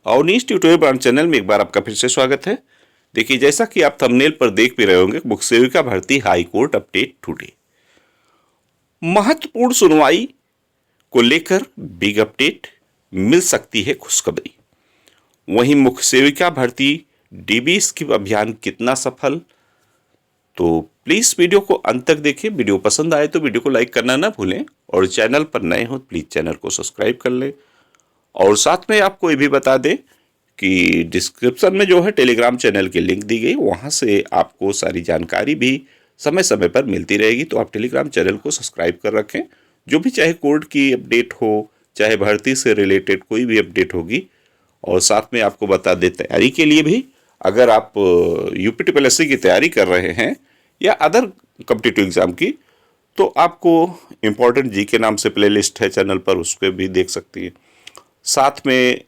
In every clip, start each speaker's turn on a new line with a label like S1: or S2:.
S1: Awanish tutorial brand channel में एक बार आपका फिर से स्वागत है। देखिए, जैसा कि आप थंबनेल पर देख भी रहे होंगे, मुख्य सेविका भर्ती हाई कोर्ट अपडेट टुडे। महत्वपूर्ण सुनवाई को लेकर बिग अपडेट, मिल सकती है खुशखबरी। वहीं मुख्य सेविका भर्ती डीबी स्कीम अभियान कितना सफल, तो प्लीज वीडियो को अंत तक देखिए। वीडियो पसंद आए तो वीडियो को लाइक करना ना भूलें, और चैनल पर नए हो प्लीज चैनल को सब्सक्राइब कर लें। और साथ में आपको ये भी बता दें कि डिस्क्रिप्शन में जो है टेलीग्राम चैनल की लिंक दी गई, वहाँ से आपको सारी जानकारी भी समय समय पर मिलती रहेगी। तो आप टेलीग्राम चैनल को सब्सक्राइब कर रखें। जो भी चाहे कोर्ट की अपडेट हो, चाहे भर्ती से रिलेटेड कोई भी अपडेट होगी। और साथ में आपको बता दें, तैयारी के लिए भी अगर आप यूपीटीपीएससी की तैयारी कर रहे हैं या अदर कॉम्पिटिटिव एग्जाम की, तो आपको इम्पोर्टेंट जी के नाम से प्लेलिस्ट है चैनल पर, उसको भी देख सकती है। साथ में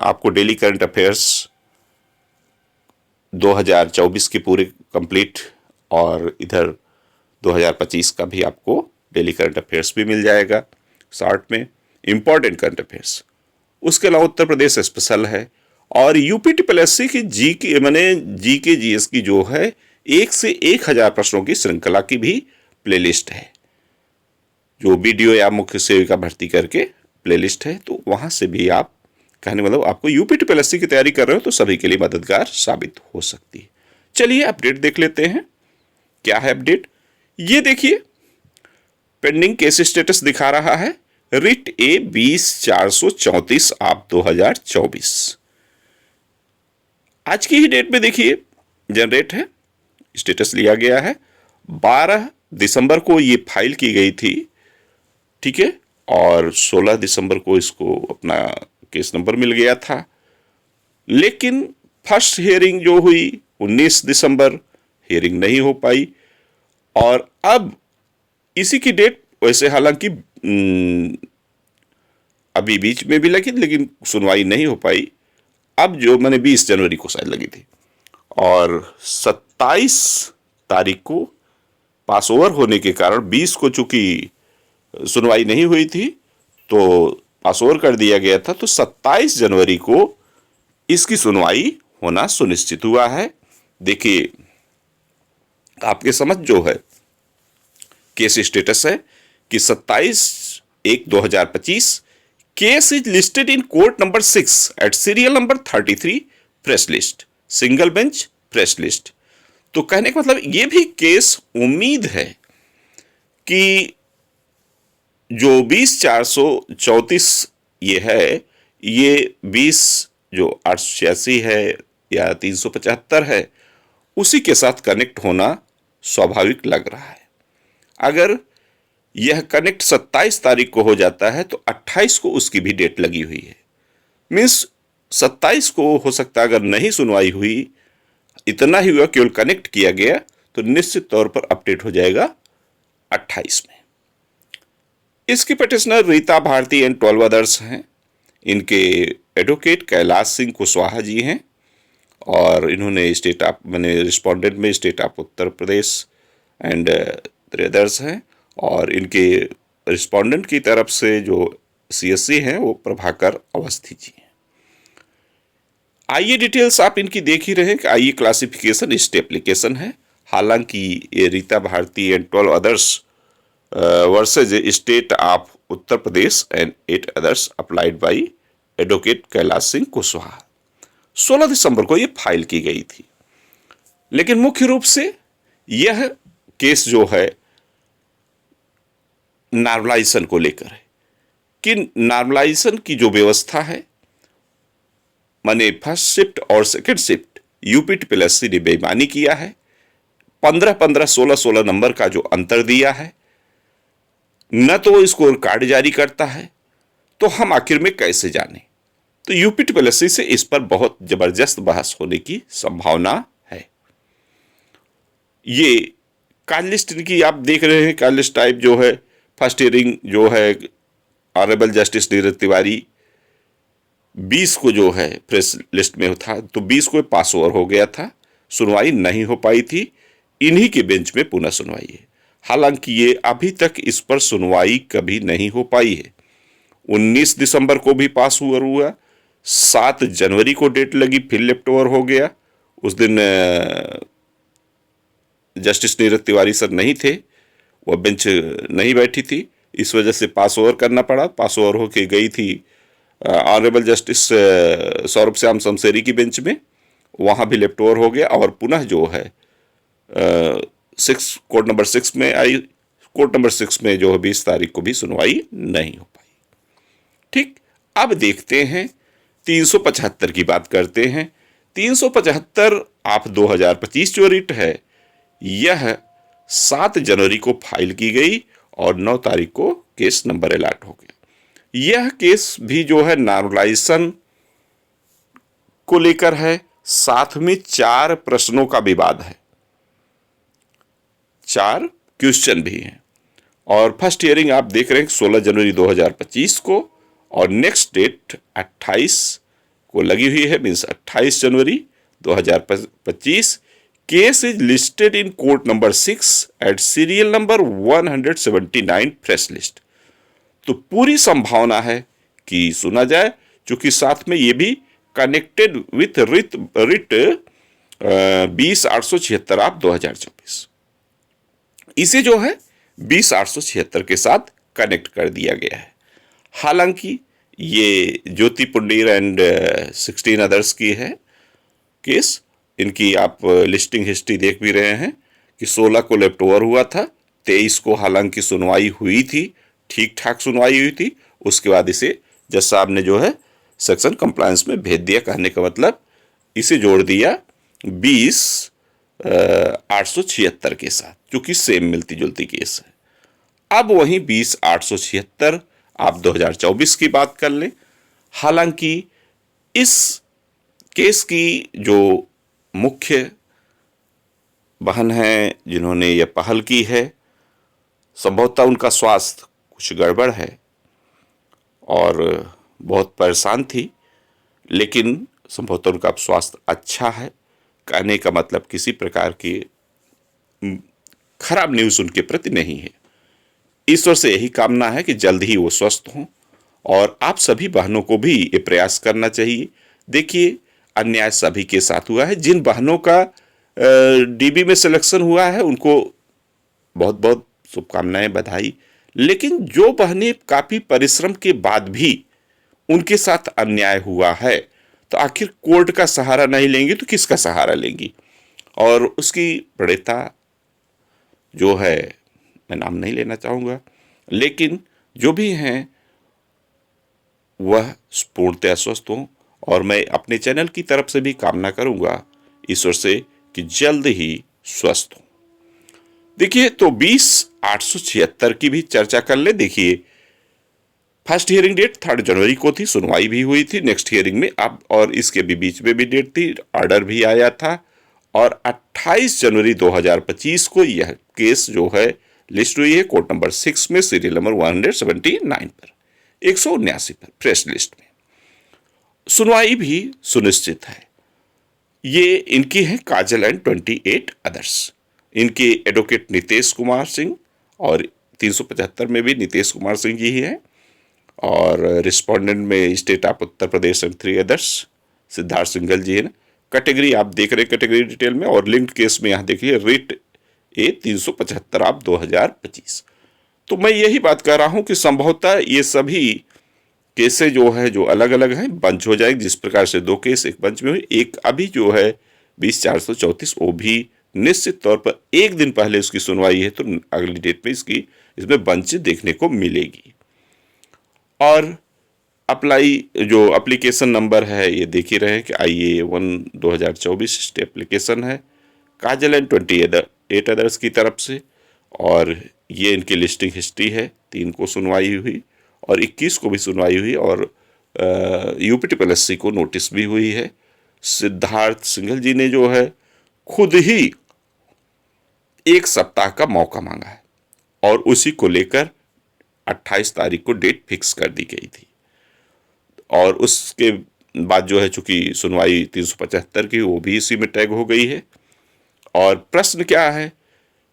S1: आपको डेली करंट अफेयर्स 2024 की पूरी कंप्लीट, और इधर 2025 का भी आपको डेली करंट अफेयर्स भी मिल जाएगा शॉर्ट में, इम्पोर्टेंट करंट अफेयर्स। उसके अलावा उत्तर प्रदेश स्पेशल है, और यूपीटीपीएससी की जी के जीएस की जो है 1 से 1000 प्रश्नों की श्रृंखला की भी प्लेलिस्ट है, जो वीडियो या मुख्य सेविका भर्ती करके प्लेलिस्ट है। तो वहां से भी आप, कहने मतलब आपको यूपीटीपीएससी की तैयारी कर रहे हो तो सभी के लिए मददगार साबित हो सकती है। चलिए अपडेट देख लेते हैं। क्या है अपडेट, ये देखिए। पेंडिंग केस स्टेटस दिखा रहा है रिट ए 20-434 आप 2024। आज की ही डेट में देखिए जनरेट है, स्टेटस लिया गया है। 12 दिसंबर को ये फाइल की गई थी, ठीक है, और 16 दिसंबर को इसको अपना केस नंबर मिल गया था। लेकिन फर्स्ट हियरिंग जो हुई 19 दिसंबर, हियरिंग नहीं हो पाई। और अब इसी की डेट वैसे हालांकि अभी बीच में भी लगी, लेकिन सुनवाई नहीं हो पाई। अब जो मैंने 20 जनवरी को शायद लगी थी, और 27 तारीख को पास ओवर होने के कारण 20 को चूंकि सुनवाई नहीं हुई थी तो पास ओवर कर दिया गया था। तो 27 जनवरी को इसकी सुनवाई होना सुनिश्चित हुआ है। देखिए, आपके समझ जो है केस स्टेटस है कि 27/1/2025 case is listed in court number 6 at serial number 33 press list, single bench press list. तो कहने का मतलब ये भी केस उम्मीद है कि जो 20-434 ये है, ये 20 जो 886 है या 375 है, उसी के साथ कनेक्ट होना स्वाभाविक लग रहा है। अगर यह कनेक्ट 27 तारीख को हो जाता है तो 28 को उसकी भी डेट लगी हुई है। मीन्स 27 को हो सकता है, अगर नहीं सुनवाई हुई, इतना ही हुआ केवल कनेक्ट किया गया, तो निश्चित तौर पर अपडेट हो जाएगा 28 में। इसकी petitioner Rita Bharti and 12 others हैं। इनके एडवोकेट कैलाश सिंह कुशवाहा जी हैं, और इन्होंने रिस्पोंडेंट में state of Uttar Pradesh and others हैं, और इनके रिस्पोंडेंट की तरफ से जो सीएससी हैं वो प्रभाकर अवस्थी जी हैं। आइए डिटेल्स आप इनकी देख ही रहे कि आइए क्लासिफिकेशन स्टे एप्लीकेशन है। हालांकि ये Rita Bharti and 12 others versus state of Uttar Pradesh and 8 others applied by advocate Kailash Singh Kushwaha, 16 दिसंबर को यह फाइल की गई थी। लेकिन मुख्य रूप से यह केस जो है नॉर्मलाइजेशन को लेकर है, कि नॉर्मलाइजेशन की जो व्यवस्था है, माने फर्स्ट शिफ्ट और सेकंड शिफ्ट, यूपीटीपीएससी ने बेईमानी किया है। 15-15, 16-16 नंबर का जो अंतर दिया है, न तो वो स्कोर कार्ड जारी करता है, तो हम आखिर में कैसे जाने। तो यूपीटीपीएससी से इस पर बहुत जबरदस्त बहस होने की संभावना है। ये कॉल लिस्ट इनकी आप देख रहे हैं, कॉल लिस्ट टाइप जो है, फर्स्ट हियरिंग जो है ऑनरेबल जस्टिस नीरज तिवारी 20 को जो है प्रेस लिस्ट में था, तो 20 को पास ओवर हो गया था, सुनवाई नहीं हो पाई थी। इन्हीं के बेंच में पुनः सुनवाई है। हालांकि ये अभी तक इस पर सुनवाई कभी नहीं हो पाई है। 19 दिसंबर को भी पास हुआ। 7 जनवरी को डेट लगी, फिर लेफ्ट ओवर हो गया। उस दिन जस्टिस नीरज तिवारी सर नहीं थे, वह बेंच नहीं बैठी थी, इस वजह से पास ओवर करना पड़ा। पास ओवर होके गई थी ऑनरेबल जस्टिस सौरभ श्याम शमशेरी की बेंच में, वहाँ भी लेफ्ट ओवर हो गया और पुनः जो है कोर्ट नंबर 6 में आई। कोर्ट नंबर 6 में जो है 20 तारीख को भी सुनवाई नहीं हो पाई। ठीक, अब देखते हैं 375 की बात करते हैं। 375 आप 2025 जो रिट है, यह 7 जनवरी को फाइल की गई और 9 तारीख को केस नंबर अलॉट हो गया। यह केस भी जो है नॉर्मलाइजेशन को लेकर है, साथ में 4 प्रश्नों का विवाद है, 4 क्वेश्चन भी हैं। और फर्स्ट हियरिंग आप देख रहे हैं 16 जनवरी 2025 को, और नेक्स्ट डेट 28 को लगी हुई है, मीन्स 28 जनवरी 2025। Case is listed in court number 6 at serial number 179 fresh list. तो पूरी संभावना है कि सुना जाए, चूंकि साथ में ये भी कनेक्टेड विथ रिट 20,876 आप 2024, इसे जो है 20,876 के साथ कनेक्ट कर दिया गया है। हालांकि ये ज्योति पुंडीर एंड 16 अदर्स की है केस। इनकी आप लिस्टिंग हिस्ट्री देख भी रहे हैं कि 16 को लेफ्ट ओवर हुआ था, 23 को हालांकि सुनवाई हुई थी, ठीक ठाक सुनवाई हुई थी। उसके बाद इसे जज साहब ने जो है सेक्शन कंप्लायंस में भेज दिया। कहने का मतलब इसे जोड़ दिया 20,876 के साथ, क्योंकि सेम मिलती जुलती केस है। अब वहीं 20,876 आप 2024 की बात कर लें। हालांकि इस केस की जो मुख्य बहन है जिन्होंने यह पहल की है, संभवतः उनका स्वास्थ्य कुछ गड़बड़ है और बहुत परेशान थी, लेकिन संभवतः उनका स्वास्थ्य अच्छा है। कहने का मतलब किसी प्रकार की खराब न्यूज़ उनके प्रति नहीं है। ईश्वर से यही कामना है कि जल्द ही वो स्वस्थ हों, और आप सभी बहनों को भी ये प्रयास करना चाहिए। देखिए, अन्याय सभी के साथ हुआ है। जिन बहनों का डीबी में सिलेक्शन हुआ है उनको बहुत बहुत शुभकामनाएं, बधाई। लेकिन जो बहनें काफ़ी परिश्रम के बाद भी उनके साथ अन्याय हुआ है, तो आखिर कोर्ट का सहारा नहीं लेंगी तो किसका सहारा लेंगी? और उसकी प्रणेता जो है, मैं नाम नहीं लेना चाहूँगा, लेकिन जो भी हैं वह पूर्णतः स्वस्थ हों, और मैं अपने चैनल की तरफ से भी कामना करूँगा ईश्वर से कि जल्द ही स्वस्थ हों। देखिए, तो 20,876 की भी चर्चा कर ले। देखिए, फर्स्ट हियरिंग डेट 3 जनवरी को थी, सुनवाई भी हुई थी नेक्स्ट हियरिंग में अब, और इसके भी बीच में भी डेट थी, ऑर्डर भी आया था। और 28 जनवरी 2025 को यह केस जो है लिस्ट हुई है कोर्ट नंबर 6 में, सीरियल नंबर 179 पर, 179 पर फ्रेश लिस्ट में। सुनवाई भी सुनिश्चित है। ये इनकी है काजल एंड 28 अदर्स। इनके एडवोकेट नितेश कुमार सिंह, और 375 में भी नितेश कुमार सिंह जी ही हैं, और रिस्पोंडेंट में state of Uttar Pradesh and 3 others Siddharth Singhal ji हैं। कैटेगरी आप देख रहे हैं कैटेगरी डिटेल में, और लिंक्ड केस में यहाँ देखिए रिट ए 375 आप 2025। तो मैं यही बात कर रहा हूँ कि संभवतः ये सभी केसें जो है जो अलग अलग हैं बंच हो जाएंगे। जिस प्रकार से 2 केस एक बंच में हुई, एक अभी जो है 20,434 वो भी निश्चित तौर पर एक दिन पहले उसकी सुनवाई है, तो अगली डेट में इसमें बंच देखने को मिलेगी। और अप्लाई जो एप्लीकेशन नंबर है ये देख ही रहे कि IA1 2024 स्टे एप्लीकेशन है काजल एंड 28 अदर्स की तरफ से, और ये इनकी लिस्टिंग हिस्ट्री है। 3 को सुनवाई हुई और 21 को भी सुनवाई हुई, और UPTPLSC को नोटिस भी हुई है। सिद्धार्थ सिंघल जी ने जो है खुद ही 1 सप्ताह का मौका मांगा है, और उसी को लेकर 28 तारीख को डेट फिक्स कर दी गई थी। और उसके बाद जो है चूंकि सुनवाई 375 की वो भी इसी में टैग हो गई है। और प्रश्न क्या है,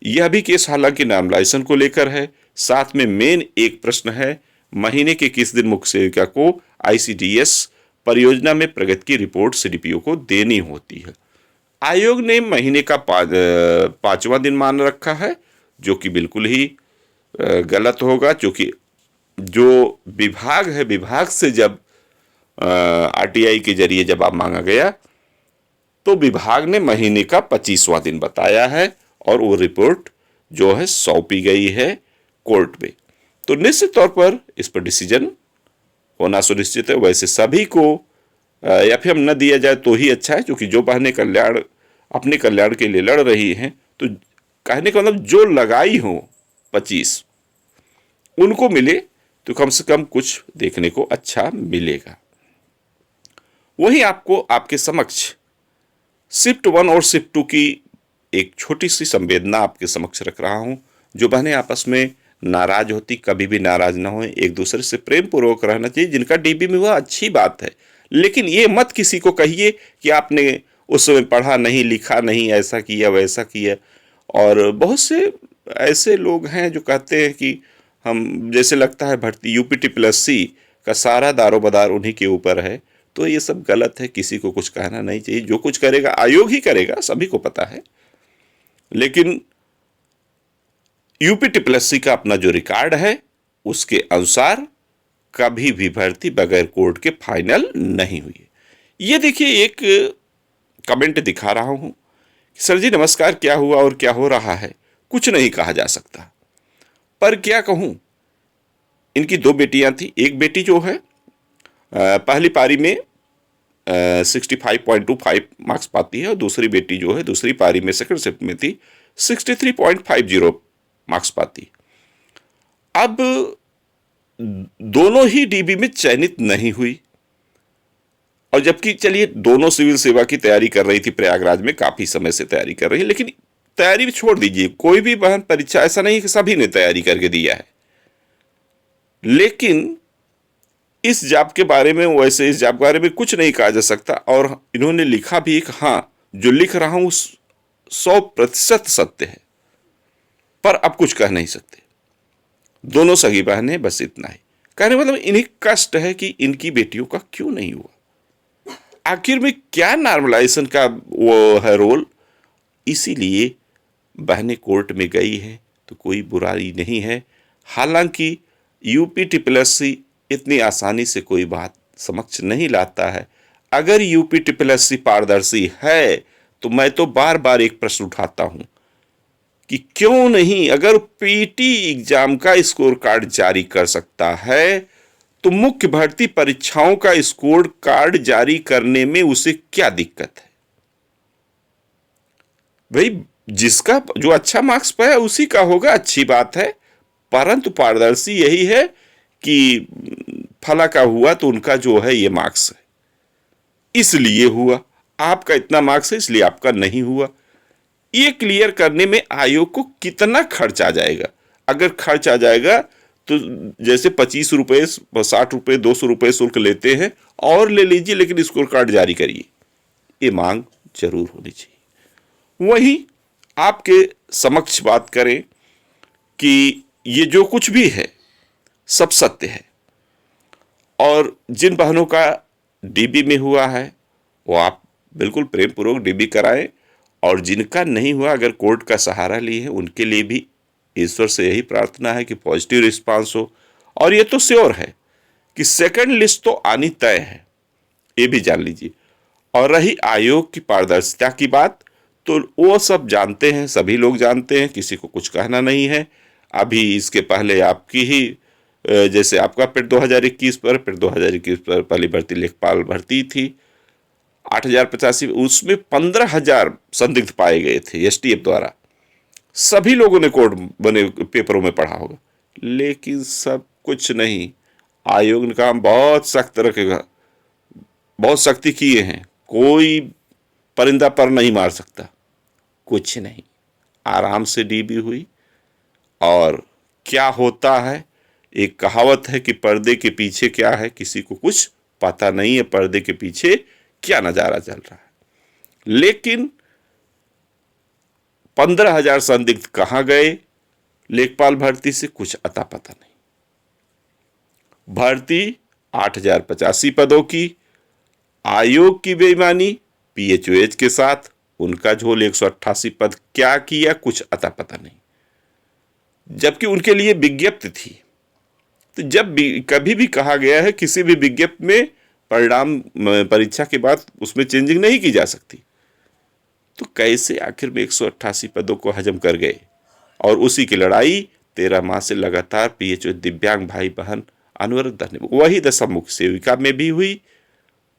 S1: यह भी केस हालांकि नॉर्मलाइजेशन को लेकर है, साथ में मेन एक प्रश्न है महीने के किस दिन मुख्य सेविका को ICDS परियोजना में प्रगति की रिपोर्ट CDPO को देनी होती है। आयोग ने महीने का 5वां दिन मान रखा है, जो कि बिल्कुल ही गलत होगा, क्योंकि जो विभाग है, विभाग से जब RTI के जरिए जवाब मांगा गया तो विभाग ने महीने का 25वां दिन बताया है और वो रिपोर्ट जो है सौंपी गई है कोर्ट में। तो निश्चित तौर पर इस पर डिसीजन होना सुनिश्चित है। वैसे सभी को FM न दिया जाए तो ही अच्छा है, क्योंकि जो बहनें अपने कल्याण के लिए लड़ रही हैं, तो कहने का मतलब जो लगाई हो 25 उनको मिले तो कम से कम कुछ देखने को अच्छा मिलेगा। वहीं आपको आपके समक्ष शिफ्ट 1 और शिफ्ट 2 की एक छोटी सी संवेदना आपके समक्ष रख रहा हूं। जो बहनें आपस में नाराज होती, कभी भी नाराज ना हो, एक दूसरे से प्रेम पूर्वक रहना चाहिए। जिनका DB में हुआ अच्छी बात है, लेकिन ये मत किसी को कहिए कि आपने उस समय पढ़ा नहीं, लिखा नहीं, ऐसा किया वैसा किया। और बहुत से ऐसे लोग हैं जो कहते हैं कि हम, जैसे लगता है भर्ती UPT+C का सारा दारोमदार उन्हीं के ऊपर है। तो ये सब गलत है, किसी को कुछ कहना नहीं चाहिए। जो कुछ करेगा आयोग ही करेगा, सभी को पता है। लेकिन UPT+C का अपना जो रिकॉर्ड है उसके अनुसार कभी भी भर्ती बगैर कोर्ट के फाइनल नहीं हुई है। ये देखिए, एक कमेंट दिखा रहा हूं, सर जी नमस्कार, क्या हुआ और क्या हो रहा है, कुछ नहीं कहा जा सकता। पर क्या कहूं, इनकी 2 बेटियां थी। एक बेटी जो है पहली पारी में 65.25 मार्क्स पाती है, और दूसरी बेटी जो है दूसरी पारी में सेकंड शिफ्ट में थी 63.50 मार्क्स पाती। अब दोनों ही DB में चयनित नहीं हुई, और जबकि चलिए दोनों सिविल सेवा की तैयारी कर रही थी, प्रयागराज में काफी समय से तैयारी कर रही है। लेकिन तैयारी छोड़ दीजिए, कोई भी बहन परीक्षा, ऐसा नहीं कि सभी ने तैयारी करके दिया है। लेकिन इस जॉब के बारे में, वैसे इस जॉब के बारे में कुछ नहीं कहा जा सकता। और इन्होंने लिखा भी कि हाँ, जो लिख रहा हूं 100% सत्य है, पर अब कुछ कह नहीं सकते। दोनों सगी बहनें, बस इतना ही कहने मतलब इन्हें कष्ट है कि इनकी बेटियों का क्यों नहीं हुआ। आखिर में क्या नॉर्मलाइजेशन का वो है रोल। इसीलिए बहनें कोर्ट में गई हैं, तो कोई बुराई नहीं है। हालांकि UPT+C इतनी आसानी से कोई बात समक्ष नहीं लाता है। अगर UPT+C पारदर्शी है तो मैं तो बार बार एक प्रश्न उठाता हूं कि क्यों नहीं, अगर PT एग्जाम का स्कोर कार्ड जारी कर सकता है तो मुख्य भर्ती परीक्षाओं का स्कोर कार्ड जारी करने में उसे क्या दिक्कत है। भाई, जिसका जो अच्छा मार्क्स पाया उसी का होगा, अच्छी बात है। परंतु पारदर्शी यही है कि फला का हुआ तो उनका जो है ये मार्क्स है, इसलिए हुआ। आपका इतना मार्क्स है इसलिए आपका नहीं हुआ। ये क्लियर करने में आयोग को कितना खर्च आ जाएगा। अगर खर्च आ जाएगा तो जैसे 25 रुपये, 60 रुपये, 200 रुपये शुल्क लेते हैं, और ले लीजिए, लेकिन स्कोर कार्ड जारी करिए। ये मांग जरूर होनी चाहिए। वहीं आपके समक्ष बात करें कि ये जो कुछ भी है सब सत्य है, और जिन बहनों का DB में हुआ है वो आप बिल्कुल प्रेम पूर्वक DB कराएं, और जिनका नहीं हुआ, अगर कोर्ट का सहारा लिए है, उनके लिए भी ईश्वर से यही प्रार्थना है कि पॉजिटिव रिस्पांस हो। और ये तो श्योर है कि सेकंड लिस्ट तो आनी तय है, ये भी जान लीजिए। और रही आयोग की पारदर्शिता की बात, तो वो सब जानते हैं, सभी लोग जानते हैं, किसी को कुछ कहना नहीं है। अभी इसके पहले आपकी ही, जैसे आपका फिर 2021 पर, फिर 2021 पर पहली भर्ती लेखपाल भर्ती थी 8085, उसमें 15,000 संदिग्ध पाए गए थे STF द्वारा। सभी लोगों ने कोर्ट बने पेपरों में पढ़ा होगा, लेकिन सब कुछ नहीं। आयोग ने काम बहुत सख्त रखेगा, बहुत सख्ती किए हैं, कोई परिंदा पर नहीं मार सकता, कुछ नहीं। आराम से DB हुई। और क्या होता है, एक कहावत है कि पर्दे के पीछे क्या है किसी को कुछ पता नहीं है, पर्दे के पीछे क्या नजारा चल रहा है। लेकिन 15,000 संदिग्ध कहां गए लेखपाल भर्ती से, कुछ अता पता नहीं। भर्ती 8,085 पदों की, आयोग की बेईमानी पीएचओएच के साथ, उनका झोल 188 पद, क्या किया कुछ अता पता नहीं, जबकि उनके लिए विज्ञप्ति थी। तो जब भी कभी भी कहा गया है किसी भी विज्ञप्ति में परिणाम परीक्षा के बाद उसमें चेंजिंग नहीं की जा सकती, तो कैसे आखिर में 188 पदों को हजम कर गए। और उसी की लड़ाई 13 माह से लगातार पीएचओ दिव्यांग भाई बहन अनवरत धरने, वही दशा मुख्य सेविका में भी हुई,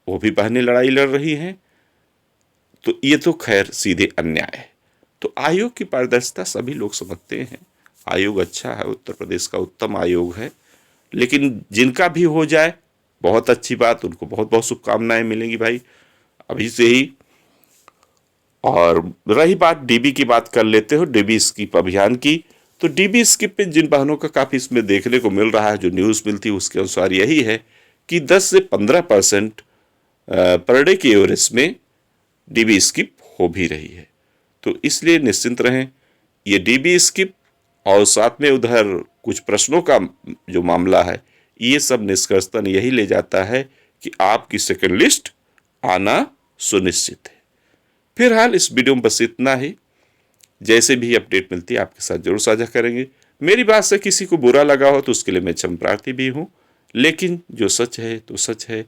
S1: वो भी बहनें लड़ाई लड़ रही हैं। तो ये तो खैर सीधे अन्याय है। तो आयोग की पारदर्शिता सभी लोग समझते हैं, आयोग अच्छा है, उत्तर प्रदेश का उत्तम आयोग है, लेकिन जिनका भी हो जाए बहुत अच्छी बात, उनको बहुत बहुत शुभकामनाएं मिलेंगी भाई अभी से ही। और रही बात डीबी की, बात कर लेते हो डीबी स्किप अभियान की। तो डीबी स्किप पे जिन बहनों का काफ़ी इसमें देखने को मिल रहा है, जो न्यूज़ मिलती है उसके अनुसार यही है कि 10 से 15% पर डे की एवरेज में डीबी स्किप हो भी रही है। तो इसलिए निश्चिंत रहें, ये डीबी स्किप और साथ में उधर कुछ प्रश्नों का जो मामला है, ये सब निष्कर्षतन यही ले जाता है कि आपकी सेकंड लिस्ट आना सुनिश्चित है। फिलहाल इस वीडियो में बस इतना ही। जैसे भी अपडेट मिलती है आपके साथ जरूर साझा करेंगे। मेरी बात से किसी को बुरा लगा हो तो उसके लिए मैं क्षमा प्रार्थी भी हूँ, लेकिन जो सच है तो सच है।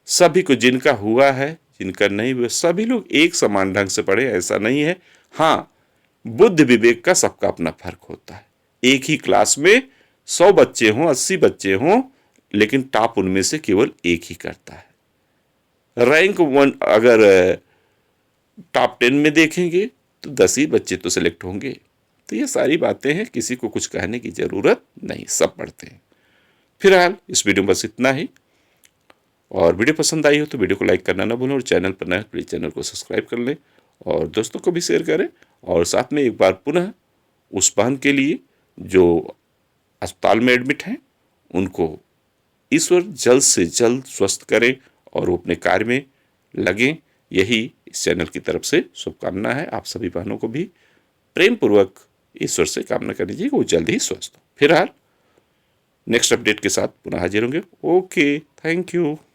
S1: सभी को, जिनका हुआ है जिनका नहीं हुआ, सभी लोग एक समान ढंग से पढ़े, ऐसा नहीं है। हाँ, बुद्ध विवेक का सबका अपना फर्क होता है। एक ही क्लास में 100 बच्चे हों, 80 बच्चे हों, लेकिन टॉप उनमें से केवल एक ही करता है। रैंक 1 अगर टॉप 10 में देखेंगे तो 10 ही बच्चे तो सिलेक्ट होंगे। तो ये सारी बातें हैं, किसी को कुछ कहने की ज़रूरत नहीं, सब पढ़ते हैं। फिलहाल इस वीडियो में बस इतना ही। और वीडियो पसंद आई हो तो वीडियो को लाइक करना ना भूलें, और चैनल पर नए प्लीज़ चैनल को सब्सक्राइब कर लें और दोस्तों को भी शेयर करें। और साथ में एक बार पुनः उस बहन के लिए जो अस्पताल में एडमिट हैं, उनको ईश्वर जल्द से जल्द स्वस्थ करें और वो अपने कार्य में लगें, यही इस चैनल की तरफ से शुभकामना है। आप सभी बहनों को भी प्रेम पूर्वक ईश्वर से कामना करनी चाहिए कि वो जल्द ही स्वस्थ हो। फिलहाल नेक्स्ट अपडेट के साथ पुनः हाजिर होंगे। Okay, thank you.